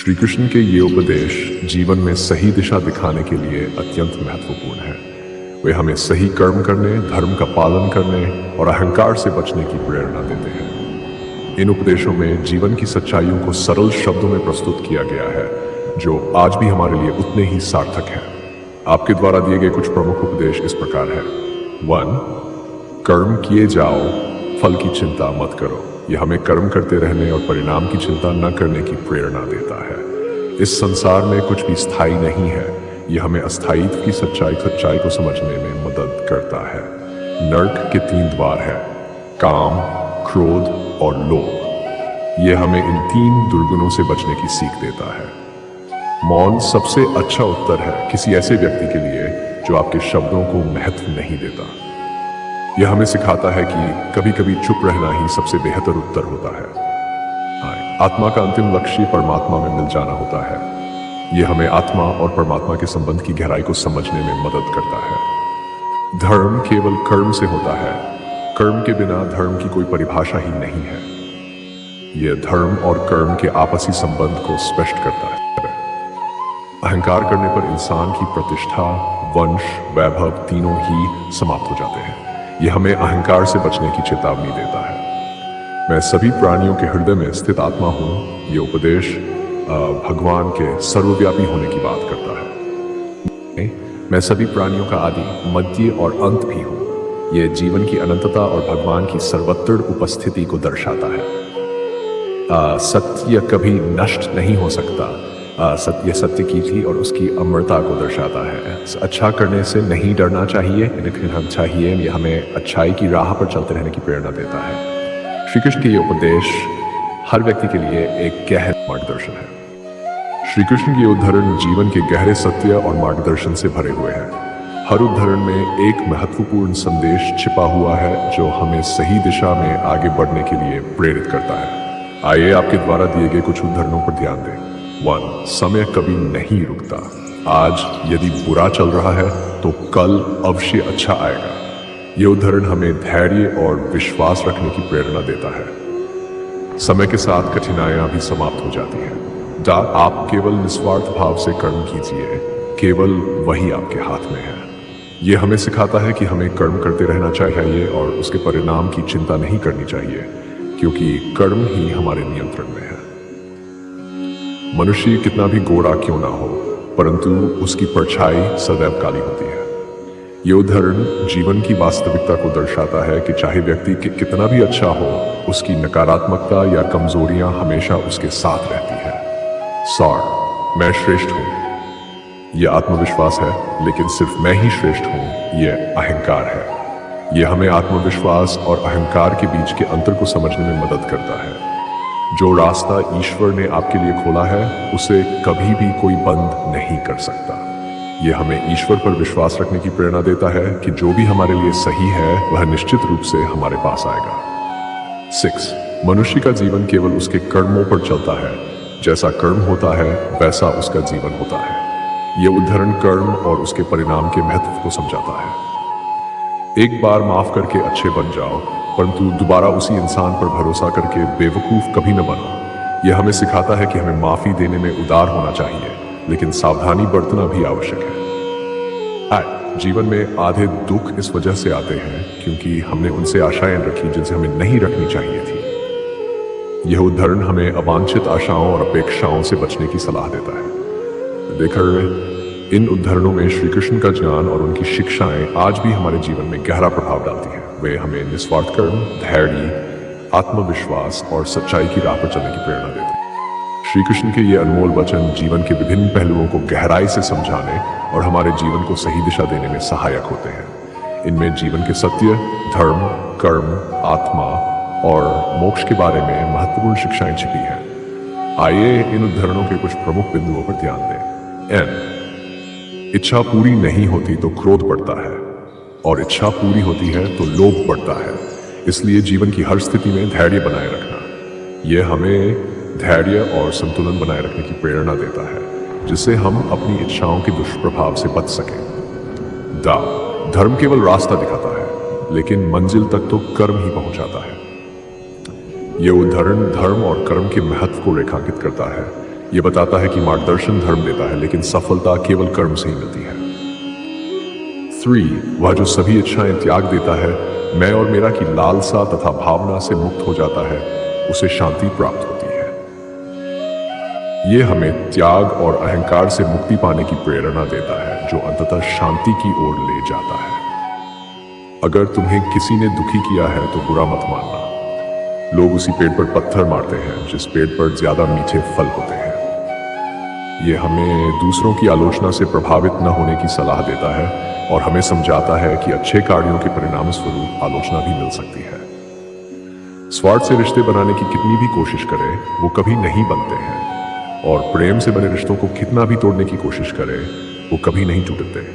श्री कृष्ण के ये उपदेश जीवन में सही दिशा दिखाने के लिए अत्यंत महत्वपूर्ण है। वे हमें सही कर्म करने, धर्म का पालन करने और अहंकार से बचने की प्रेरणा देते हैं। इन उपदेशों में जीवन की सच्चाइयों को सरल शब्दों में प्रस्तुत किया गया है, जो आज भी हमारे लिए उतने ही सार्थक हैं। आपके द्वारा दिए गए कुछ प्रमुख उपदेश इस प्रकार है। 1. कर्म किए जाओ, फल की चिंता मत करो। यह हमें कर्म करते रहने और परिणाम की चिंता न करने की प्रेरणा देता है। इस संसार में कुछ भी स्थायी नहीं है। यह हमें अस्थायित्व की सच्चाई को समझने में मदद करता है। नर्क के 3 द्वार है: काम, क्रोध और लोभ। यह हमें इन 3 दुर्गुणों से बचने की सीख देता है। मौन सबसे अच्छा उत्तर है किसी ऐसे व्यक्ति के लिए जो आपके शब्दों को महत्व नहीं देता। यह हमें सिखाता है कि कभी कभी चुप रहना ही सबसे बेहतर उत्तर होता है। आत्मा का अंतिम लक्ष्य परमात्मा में मिल जाना होता है। यह हमें आत्मा और परमात्मा के संबंध की गहराई को समझने में मदद करता है। धर्म केवल कर्म से होता है। कर्म के बिना धर्म की कोई परिभाषा ही नहीं है। यह धर्म और कर्म के आपसी संबंध को स्पष्ट करता है। अहंकार करने पर इंसान की प्रतिष्ठा, वंश, वैभव तीनों ही समाप्त हो जाते हैं। यह हमें अहंकार से बचने की चेतावनी देता है। मैं सभी प्राणियों के हृदय में स्थित आत्मा हूँ। ये उपदेश भगवान के सर्वव्यापी होने की बात करता है। मैं सभी प्राणियों का आदि, मध्य और अंत भी हूँ। यह जीवन की अनंतता और भगवान की सर्वत्र उपस्थिति को दर्शाता है। सत्य कभी नष्ट नहीं हो सकता। सत्य सत्य की थी और उसकी अमरता को दर्शाता है। अच्छा करने से नहीं डरना चाहिए, लेकिन हम चाहिए यह हमें अच्छाई की राह पर चलते रहने की प्रेरणा देता है। श्री कृष्ण के ये उपदेश हर व्यक्ति के लिए एक गहरा मार्गदर्शन है। श्री कृष्ण के उदाहरण जीवन के गहरे सत्य और मार्गदर्शन से भरे हुए हैं। हर उदाहरण में एक महत्वपूर्ण संदेश छिपा हुआ है जो हमें सही दिशा में आगे बढ़ने के लिए प्रेरित करता है। आइए आपके द्वारा दिए गए कुछ उदाहरणों पर ध्यान दें। 1. समय कभी नहीं रुकता। आज यदि बुरा चल रहा है तो कल अवश्य अच्छा आएगा। यह उदाहरण हमें धैर्य और विश्वास रखने की प्रेरणा देता है। समय के साथ कठिनाइयां भी समाप्त हो जाती हैं। आप केवल निस्वार्थ भाव से कर्म कीजिए, केवल वही आपके हाथ में है। यह हमें सिखाता है कि हमें कर्म करते रहना चाहिए और उसके परिणाम की चिंता नहीं करनी चाहिए, क्योंकि कर्म ही हमारे नियंत्रण में है। मनुष्य कितना भी गोरा क्यों ना हो, परंतु उसकी परछाई सदैव काली होती है। यह उदाहरण जीवन की वास्तविकता को दर्शाता है कि चाहे व्यक्ति कितना भी अच्छा हो, उसकी नकारात्मकता या कमजोरियां हमेशा उसके साथ रहती है। सार, मैं श्रेष्ठ हूं, यह आत्मविश्वास है, लेकिन सिर्फ मैं ही श्रेष्ठ हूं, यह अहंकार है। यह हमें आत्मविश्वास और अहंकार के बीच के अंतर को समझने में मदद करता है। जो रास्ता ईश्वर ने आपके लिए खोला है, उसे कभी भी कोई बंद नहीं कर सकता। यह हमें ईश्वर पर विश्वास रखने की प्रेरणा देता है कि जो भी हमारे लिए सही है वह निश्चित रूप से हमारे पास आएगा। 6. मनुष्य का जीवन केवल उसके कर्मों पर चलता है। जैसा कर्म होता है वैसा उसका जीवन होता है। यह उदाहरण कर्म और उसके परिणाम के महत्व को समझाता है। एक बार माफ करके अच्छे बन जाओ, परंतु दोबारा उसी इंसान पर भरोसा करके बेवकूफ कभी न बनो। यह हमें सिखाता है कि हमें माफी देने में उदार होना चाहिए, लेकिन सावधानी बरतना भी आवश्यक है। जीवन में आधे दुख इस वजह से आते हैं क्योंकि हमने उनसे आशाएं रखी जिनसे हमें नहीं रखनी चाहिए थी। यह उदाहरण हमें अवांछित आशाओं और अपेक्षाओं से बचने की सलाह देता है। देखकर इन उदाहरणों में श्री कृष्ण का ज्ञान और उनकी शिक्षाएं आज भी हमारे जीवन में गहरा प्रभाव डालती हैं। वे हमें निस्वार्थ कर्म, धैर्य, आत्मविश्वास और सच्चाई की राह पर चलने की प्रेरणा देते हैं। श्री कृष्ण के ये अनमोल वचन जीवन के विभिन्न पहलुओं को गहराई से समझाने और हमारे जीवन को सही दिशा देने में सहायक होते हैं। इनमें जीवन के सत्य, धर्म, कर्म, आत्मा और मोक्ष के बारे में महत्वपूर्ण शिक्षाएं छिपी हैं। आइए इन उदाहरणों के कुछ प्रमुख बिंदुओं पर ध्यान दें। N. इच्छा पूरी नहीं होती तो क्रोध बढ़ता है, और इच्छा पूरी होती है तो लोभ बढ़ता है। इसलिए जीवन की हर स्थिति में धैर्य बनाए रखना। यह हमें धैर्य और संतुलन बनाए रखने की प्रेरणा देता है, जिससे हम अपनी इच्छाओं के दुष्प्रभाव से बच सकें। धर्म केवल रास्ता दिखाता है, लेकिन मंजिल तक तो कर्म ही पहुंचाता है। यह उदाहरण धर्म और कर्म के महत्व को रेखांकित करता है। ये बताता है कि मार्गदर्शन धर्म देता है, लेकिन सफलता केवल कर्म से ही मिलती है। 3. वह जो सभी इच्छाएं त्याग देता है, मैं और मेरा की लालसा तथा भावना से मुक्त हो जाता है, उसे शांति प्राप्त होती है। ये हमें त्याग और अहंकार से मुक्ति पाने की प्रेरणा देता है, जो अंततः शांति की ओर ले जाता है। अगर तुम्हें किसी ने दुखी किया है तो बुरा मत मानना। लोग उसी पेड़ पर पत्थर मारते हैं जिस पेड़ पर ज्यादा मीठे फल होते हैं। ये हमें दूसरों की आलोचना से प्रभावित न होने की सलाह देता है और हमें समझाता है कि अच्छे कार्यों के परिणाम स्वरूप आलोचना भी मिल सकती है। स्वार्थ से रिश्ते बनाने की कितनी भी कोशिश करें, वो कभी नहीं बनते हैं, और प्रेम से बने रिश्तों को कितना भी तोड़ने की कोशिश करें, वो कभी नहीं टूटते।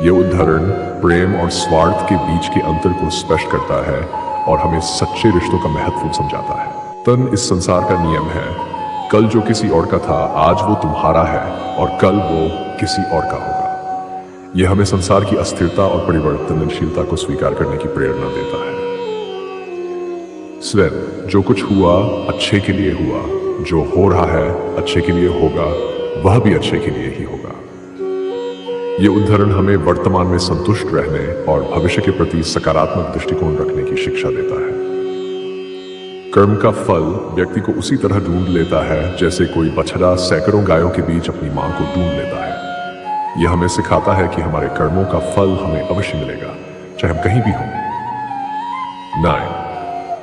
ये उदाहरण प्रेम और स्वार्थ के बीच के अंतर को स्पष्ट करता है और हमें सच्चे रिश्तों का महत्व समझाता है। तन इस संसार का नियम है, कल जो किसी और का था आज वो तुम्हारा है और कल वो किसी और का होगा। यह हमें संसार की अस्थिरता और परिवर्तनशीलता को स्वीकार करने की प्रेरणा देता है। स्वेन, जो कुछ हुआ अच्छे के लिए हुआ, जो हो रहा है अच्छे के लिए होगा, वह भी अच्छे के लिए ही होगा। यह उदाहरण हमें वर्तमान में संतुष्ट रहने और भविष्य के प्रति सकारात्मक दृष्टिकोण रखने की शिक्षा देता है। कर्म का फल व्यक्ति को उसी तरह ढूंढ लेता है जैसे कोई बछड़ा सैकड़ों गायों के बीच अपनी मां को ढूंढ लेता है। यह हमें सिखाता है कि हमारे कर्मों का फल हमें अवश्य मिलेगा, चाहे हम कहीं भी हों। 9.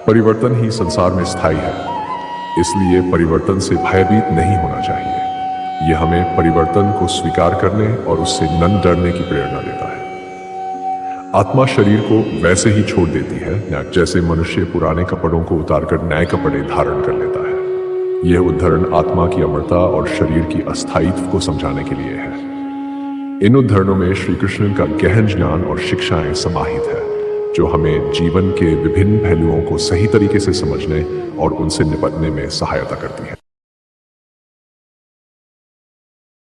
परिवर्तन ही संसार में स्थायी है, इसलिए परिवर्तन से भयभीत नहीं होना चाहिए। यह हमें परिवर्तन को स्वीकार करने और उससे न डरने की प्रेरणा देता है। आत्मा शरीर को वैसे ही छोड़ देती है न जैसे मनुष्य पुराने कपड़ों को उतारकर नए कपड़े धारण कर लेता है। यह उदाहरण आत्मा की अमरता और शरीर की अस्थायित्व को समझाने के लिए है। इन उदाहरणों में श्री कृष्ण का गहन ज्ञान और शिक्षाएं समाहित है, जो हमें जीवन के विभिन्न पहलुओं को सही तरीके से समझने और उनसे निपटने में सहायता करती है।